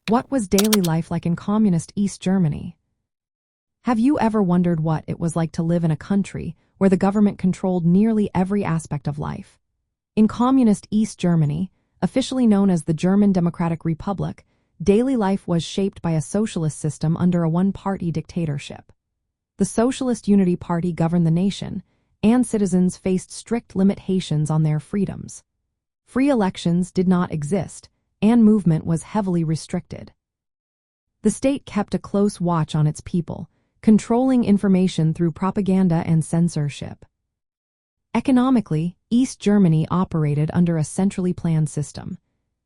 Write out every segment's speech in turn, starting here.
What was daily life like in communist East Germany? Have you ever wondered what it was like to live in a country where the government controlled nearly every aspect of life? In communist East Germany, officially known as the German Democratic Republic, daily life was shaped by a socialist system under a one-party dictatorship. The Socialist Unity Party governed the nation, and citizens faced strict limitations on their freedoms. Free elections did not exist, and movement was heavily restricted. The state kept a close watch on its people, controlling information through propaganda and censorship. Economically, East Germany operated under a centrally planned system.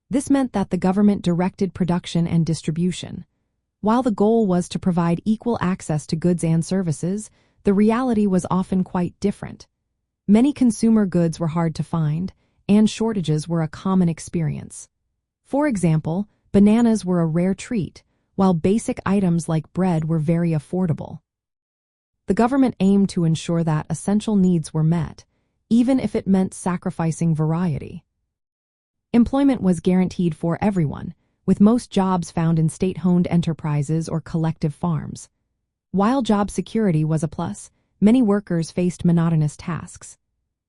This meant that the government directed production and distribution. While the goal was to provide equal access to goods and services, the reality was often quite different. Many consumer goods were hard to find, and shortages were a common experience. For example, bananas were a rare treat, while basic items like bread were very affordable. The government aimed to ensure that essential needs were met, even if it meant sacrificing variety. Employment was guaranteed for everyone, with most jobs found in state-owned enterprises or collective farms. While job security was a plus, many workers faced monotonous tasks.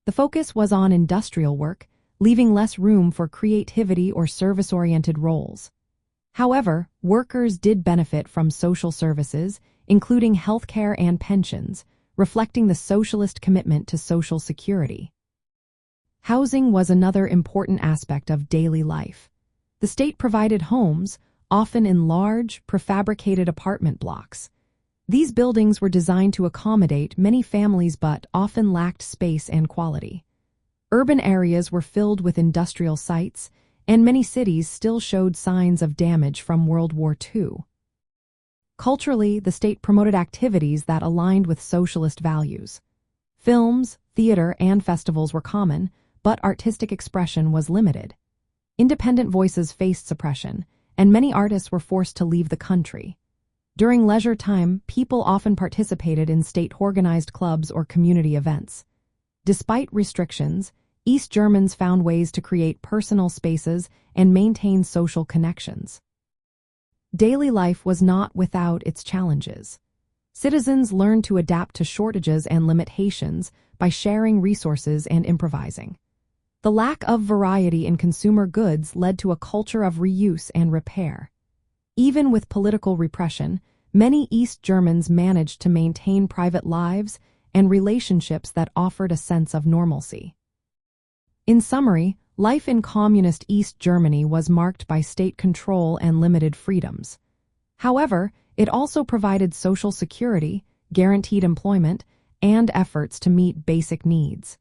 The focus was on industrial work, leaving less room for creativity or service-oriented roles. However, workers did benefit from social services, including healthcare and pensions, reflecting the socialist commitment to social security. Housing was another important aspect of daily life. The state provided homes, often in large, prefabricated apartment blocks. These buildings were designed to accommodate many families but often lacked space and quality. Urban areas were filled with industrial sites, and many cities still showed signs of damage from World War II. Culturally, the state promoted activities that aligned with socialist values. Films, theater, and festivals were common, but artistic expression was limited. Independent voices faced suppression, and many artists were forced to leave the country. During leisure time, people often participated in state-organized clubs or community events. Despite restrictions, East Germans found ways to create personal spaces and maintain social connections. Daily life was not without its challenges. Citizens learned to adapt to shortages and limitations by sharing resources and improvising. The lack of variety in consumer goods led to a culture of reuse and repair. Even with political repression, many East Germans managed to maintain private lives and relationships that offered a sense of normalcy. In summary, life in communist East Germany was marked by state control and limited freedoms. However, it also provided social security, guaranteed employment, and efforts to meet basic needs.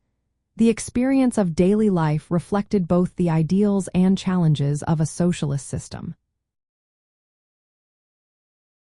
The experience of daily life reflected both the ideals and challenges of a socialist system.